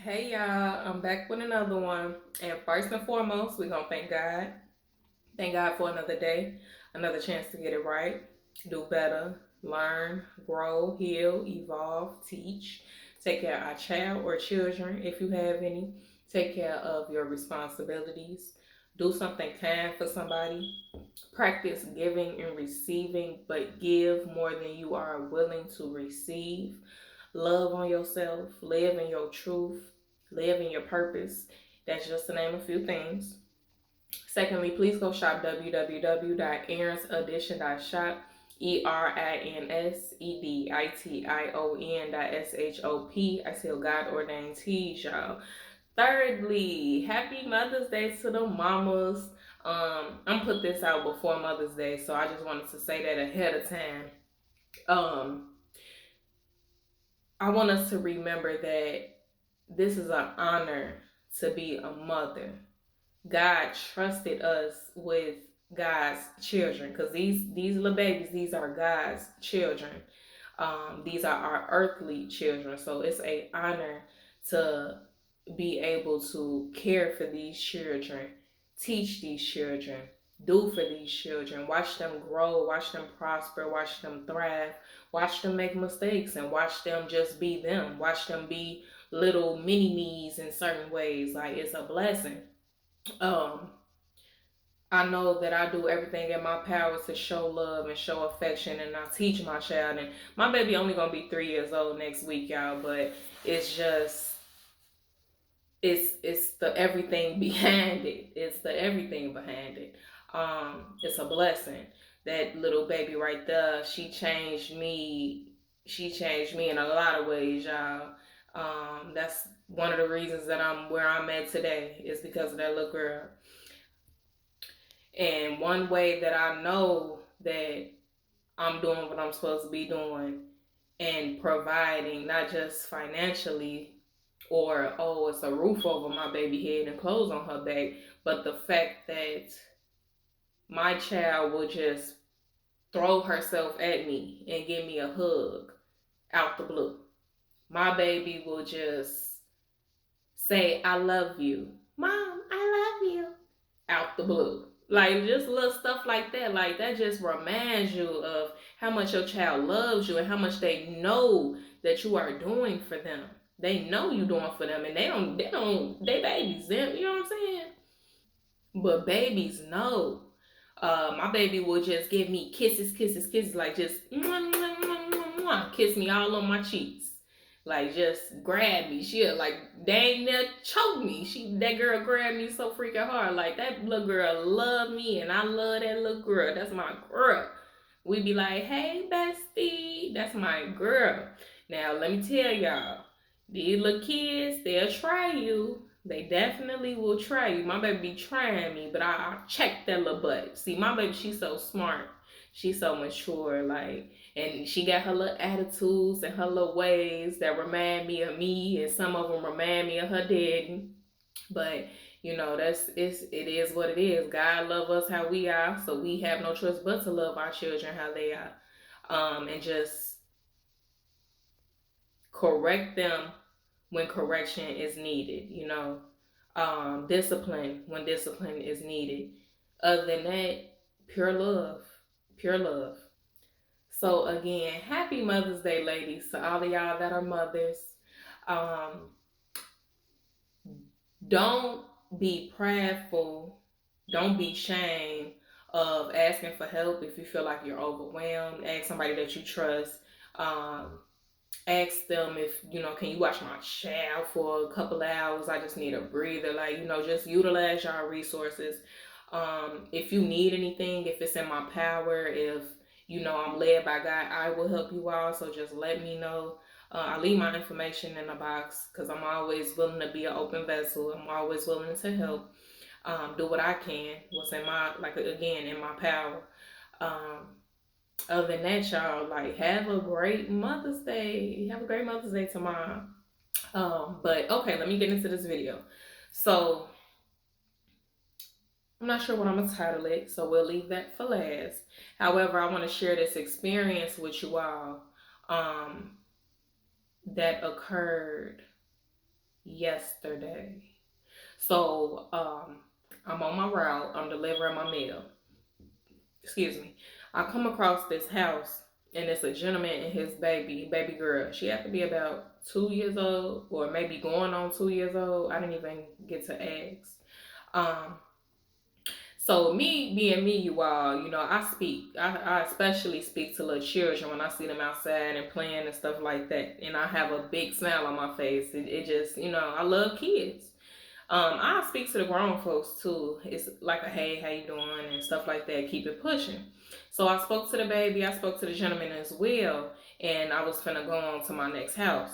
Hey y'all, I'm back with another one. And first and foremost, we're gonna thank God. Thank God for another day, another chance to get it right, do better, learn, grow, heal, evolve, teach, take care of our child or children if you have any, take care of your responsibilities, do something kind for somebody, practice giving and receiving, but give more than you are willing to receive. Love on yourself, live in your truth, live in your purpose. That's just to name a few things. Secondly, please go shop www.erinsedition.shop. ERINSEDITION.SHOP. I sell God ordained teas, y'all. Thirdly, happy Mother's Day to the mamas. I'm put this out before Mother's Day, so I just wanted to say that ahead of time. Um, I want us to remember that this is an honor to be a mother. God trusted us with God's children because these little babies, these are God's children. These are our earthly children. So it's an honor to be able to care for these children, teach these children, do for these children, watch them grow, watch them prosper, watch them thrive, watch them make mistakes, and watch them just be them, watch them be little mini me's in certain ways. Like it's a blessing. Um, I know that I do everything in my power to show love and show affection, and I teach my child. And my baby only gonna be 3 years old next week, y'all. But it's just it's the everything behind it. It's the everything behind it. It's a blessing. That little baby right there, she changed me. She changed me in a lot of ways, y'all. That's one of the reasons that I'm where I'm at today is because of that little girl. And one way that I know that I'm doing what I'm supposed to be doing and providing, not just financially or, oh, it's a roof over my baby head and clothes on her back, but the fact that my child will just throw herself at me and give me a hug out the blue. My baby will just say, I love you. Mom, I love you. Out the blue. Like just little stuff like that. Like that just reminds you of how much your child loves you and how much they know that you are doing for them. They know you doing for them and they babies, them, you know what I'm saying? But babies know. My baby will just give me kisses, kisses, kisses, like just mwah, mwah, mwah, mwah, mwah, kiss me all on my cheeks. Like just grab me. She'll like dang near choke me. That girl grabbed me so freaking hard. Like that little girl love me and I love that little girl. That's my girl. We be like, hey bestie, that's my girl. Now let me tell y'all, these little kids, they'll try you. They definitely will try you. My baby be trying me, but I check that little butt. See, my baby, she's so smart. She's so mature, like, and she got her little attitudes and her little ways that remind me of me, and some of them remind me of her daddy. But you know, it is what it is. God love us how we are, so we have no choice but to love our children how they are, and just correct them when correction is needed, you know, discipline when discipline is needed. Other than that, pure love, pure love. So again, happy Mother's Day, ladies, to all of y'all that are mothers. Um, don't be prideful. Don't be ashamed of asking for help if you feel like you're overwhelmed. Ask somebody that you trust. Um, Ask them if can you watch my child for a couple of hours. I just need a breather. Like, just utilize your resources. If you need anything, if it's in my power, if I'm led by God, I will help you all. So just let me know. I leave my information in the box because I'm always willing to be an open vessel. I'm always willing to help. Do what I can, what's in my, like, again, in my power. um, Other than that, y'all, like, have a great Mother's Day. Have a great Mother's Day tomorrow. But okay, let me get into this video. So I'm not sure what I'm gonna title it, so we'll leave that for last. However, I want to share this experience with you all, that occurred yesterday. So I'm on my route. I'm delivering my mail. Excuse me. I come across this house, and it's a gentleman and his baby girl. She had to be about 2 years old, or maybe going on 2 years old. I didn't even get to ask. Um, so me being me, you all, I speak. I especially speak to little children when I see them outside and playing and stuff like that, and I have a big smile on my face. It just, I love kids. I speak to the grown folks too. It's like a hey, how you doing and stuff like that. Keep it pushing. So I spoke to the baby. I spoke to the gentleman as well, and I was finna go on to my next house.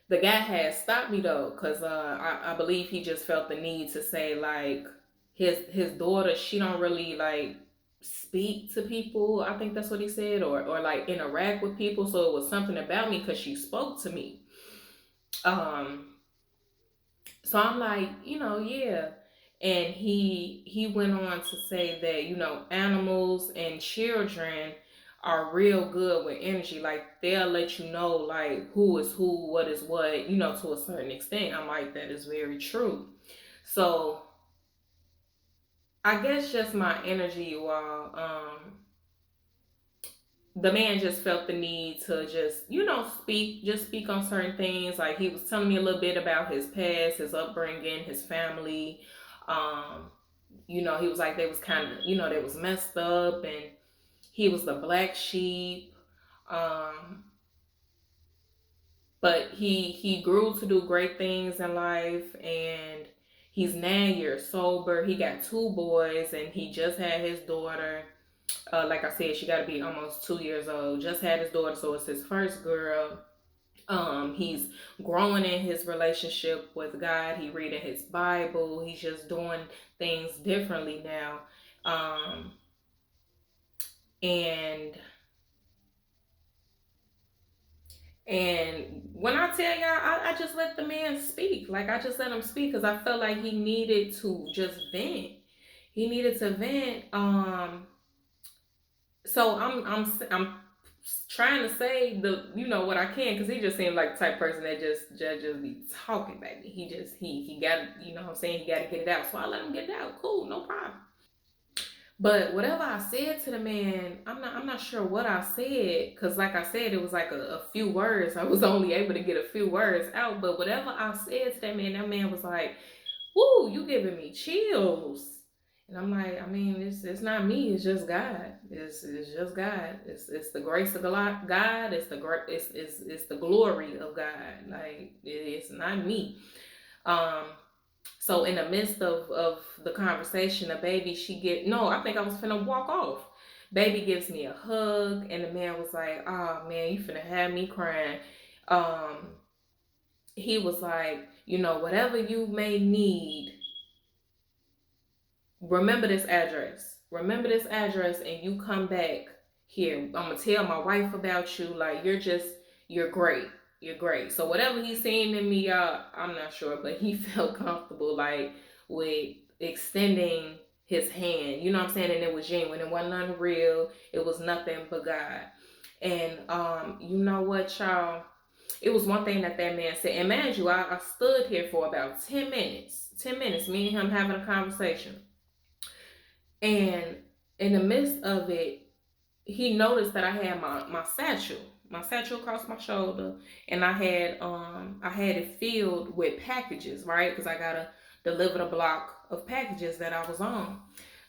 The guy had stopped me though, cause I believe he just felt the need to say like his daughter, she don't really like speak to people. I think that's what he said, or like interact with people. So it was something about me because she spoke to me. Um, So I'm like, yeah. And he went on to say that, animals and children are real good with energy. Like they'll let you know like who is who, what is what, to a certain extent. I'm like, that is very true. So I guess just my energy, you all, the man just felt the need to just, speak on certain things. Like he was telling me a little bit about his past, his upbringing, his family. Um, he was like they was kind of, they was messed up, and he was the black sheep. Um, but he grew to do great things in life, and he's 9 years sober. He got two boys, and he just had his daughter. Like I said, she got to be almost 2 years old. Just had his daughter, so it's his first girl. He's growing in his relationship with God. He reading his Bible. He's just doing things differently now. Um, and and when I tell y'all, I just let the man speak. Like I just let him speak because I felt like he needed to just vent. He needed to vent. So I'm trying to say the what I can, because he just seemed like the type of person that just be talking, baby. He got, what I'm saying, he got to get it out. So I let him get it out. Cool, no problem. But whatever I said to the man, I'm not sure what I said, because like I said, it was like a few words. I was only able to get a few words out. But whatever I said to that man was like, "Woo, you giving me chills." And I'm like, I mean, it's not me. It's just God. It's just God. It's the grace of God. It's the great. It's the glory of God. Like it's not me. Um, so in the midst of the conversation, the baby, no, I think I was finna walk off. Baby gives me a hug, and the man was like, "Oh man, you finna have me crying." Um, he was like, whatever you may need, remember this address. Remember this address, and you come back here. I'm gonna tell my wife about you. Like you're great. You're great. So whatever he's seeing in me, y'all, I'm not sure, but he felt comfortable like with extending his hand. You know what I'm saying? And it was genuine. It wasn't unreal. It was nothing but God. And you know what, y'all? It was one thing that man said. And mind you, I stood here for about 10 minutes. 10 minutes, me and him having a conversation. And in the midst of it, he noticed that I had my satchel across my shoulder, and I had it filled with packages, right? Because I gotta deliver the block of packages that I was on.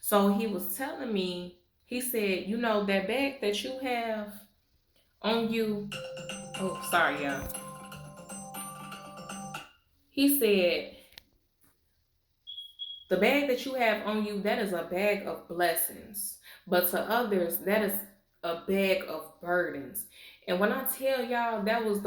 So he was telling me, he said, that bag that you have on you. Oh, sorry, y'all. He said, the bag that you have on you, that is a bag of blessings. But to others, that is a bag of burdens. And when I tell y'all, that was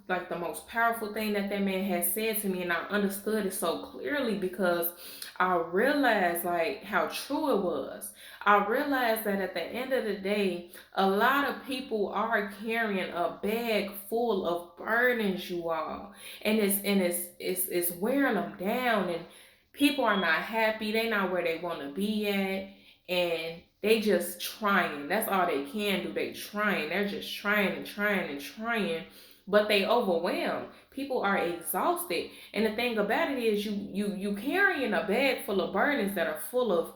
like the most powerful thing that man had said to me, and I understood it so clearly because I realized like how true it was. I realized that at the end of the day, a lot of people are carrying a bag full of burdens, you all, and it's wearing them down, and people are not happy. They not where they want to be at, and they just trying. That's all they can do. They trying. They're just trying and trying and trying, but they overwhelmed. people are exhausted. And the thing about it is you carrying a bag full of burdens that are full of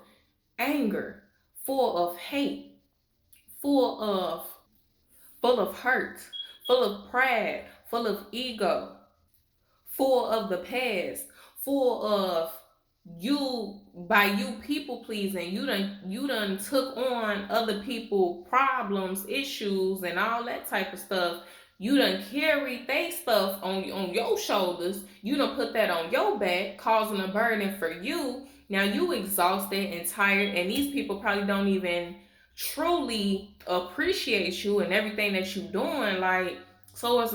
anger, full of hate, full of full of hurt, full of pride, full of ego, full of the past, full of you people pleasing. You done took on other people problems, issues, and all that type of stuff. You done carried they stuff on your shoulders. You done put that on your back, causing a burden for you. Now you exhausted and tired, and these people probably don't even truly appreciate you and everything that you doing. Like, so it's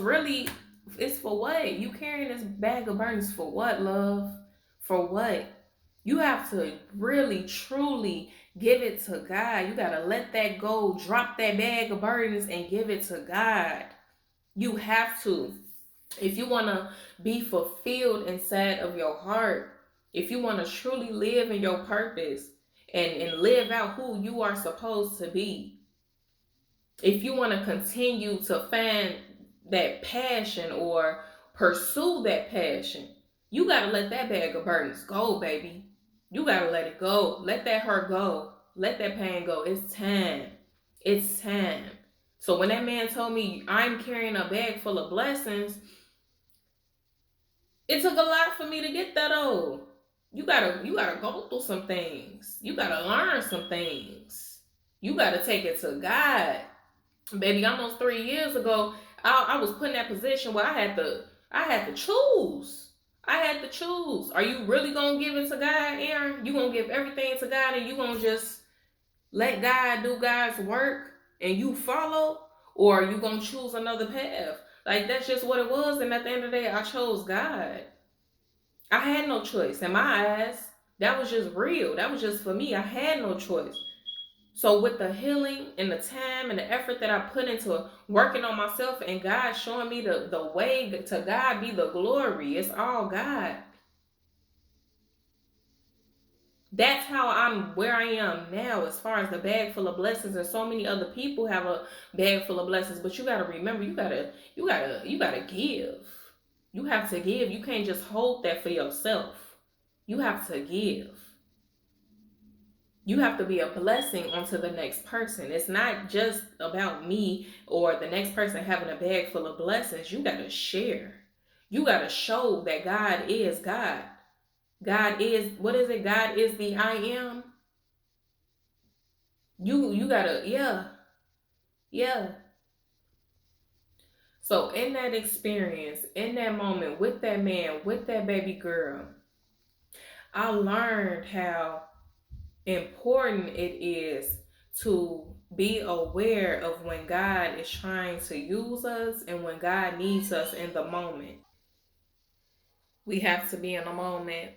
for what? You carrying this bag of burdens for what, love? For what? You have to really, truly give it to God. You got to let that go. Drop that bag of burdens and give it to God. You have to. If you want to be fulfilled inside of your heart, if you want to truly live in your purpose and live out who you are supposed to be, if you want to continue to find that passion or pursue that passion, you got to let that bag of burdens go, baby. You got to let it go. Let that hurt go. Let that pain go. It's time. It's time. So when that man told me I'm carrying a bag full of blessings, it took a lot for me to get that old. You gotta go through some things. You gotta learn some things. You gotta take it to God. Baby, almost 3 years ago, I was put in that position where I had to choose. I had to choose. Are you really gonna give it to God, Erin? You gonna give everything to God and you gonna just let God do God's work and you follow? Or are you gonna choose another path? Like, that's just what it was. And at the end of the day, I chose God. I had no choice. In my eyes, that was just real. That was just for me. I had no choice. So with the healing and the time and the effort that I put into working on myself and God showing me the way, to God be the glory. It's all God. That's how I'm where I am now, as far as the bag full of blessings. And so many other people have a bag full of blessings, but you gotta remember, you gotta give. You have to give. You can't just hold that for yourself. You have to give. You have to be a blessing onto the next person. It's not just about me or the next person having a bag full of blessings. You got to share. You got to show that God is God. God is, what is it? God is the I am. You got to, yeah, yeah. So in that experience, in that moment with that man, with that baby girl, I learned how important it is to be aware of when God is trying to use us and when God needs us in the moment. We have to be in the moment.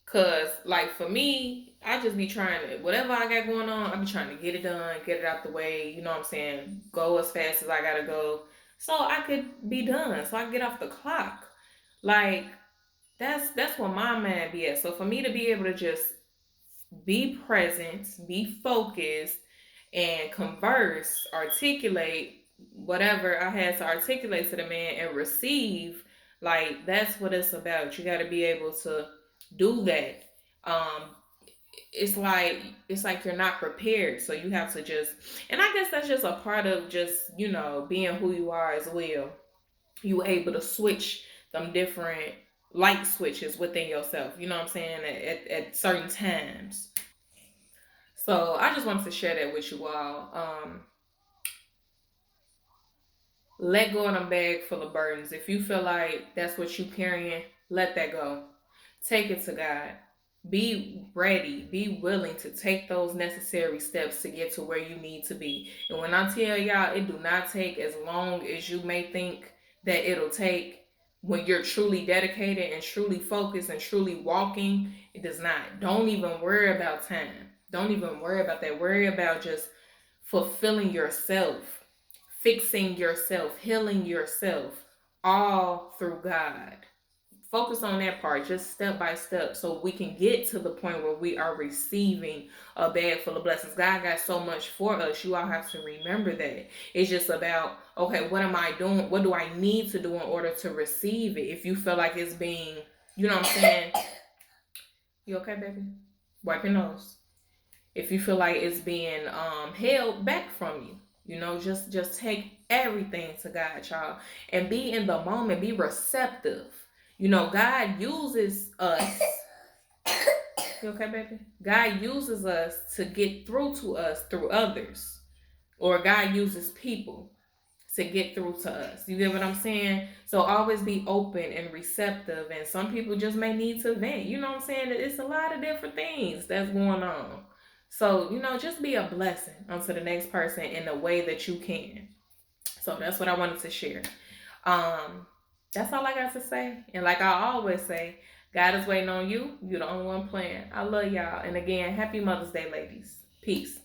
Cause like for me, I just be trying to, whatever I got going on, I be trying to get it done, get it out the way, you know what I'm saying? Go as fast as I gotta go. So I could be done. So I can get off the clock. Like, that's what my mind be at. So for me to be able to just be present, be focused, and converse, articulate whatever I had to articulate to the man and receive. Like, that's what it's about. You got to be able to do that. Um, it's like you're not prepared, so you have to just. And I guess that's just a part of just being who you are as well. You able to switch them different light switches within yourself. You know what I'm saying? At certain times. So I just wanted to share that with you all. Let go of them bag full of burdens. If you feel like that's what you carrying, let that go. Take it to God. Be ready. Be willing to take those necessary steps to get to where you need to be. And when I tell y'all, it do not take as long as you may think that it'll take. When you're truly dedicated and truly focused and truly walking, it does not. Don't even worry about time. Don't even worry about that. Worry about just fulfilling yourself, fixing yourself, healing yourself, all through God. focus on that part, just step by step, so we can get to the point where we are receiving a bag full of blessings. God got so much for us. You all have to remember that. It's just about, okay, what am I doing? What do I need to do in order to receive it? If you feel like it's being, you know what I'm saying? You okay, baby? Wipe your nose. If you feel like it's being held back from you, just take everything to God, y'all, and be in the moment. Be receptive. God uses us. You okay, baby? God uses us to get through to us through others, or God uses people to get through to us. You get what I'm saying? So always be open and receptive. And some people just may need to vent. You know what I'm saying? It's a lot of different things that's going on. So, just be a blessing onto the next person in the way that you can. So that's what I wanted to share. That's all I got to say. And like I always say, God is waiting on you. You're the only one playing. I love y'all. And again, happy Mother's Day, ladies. Peace.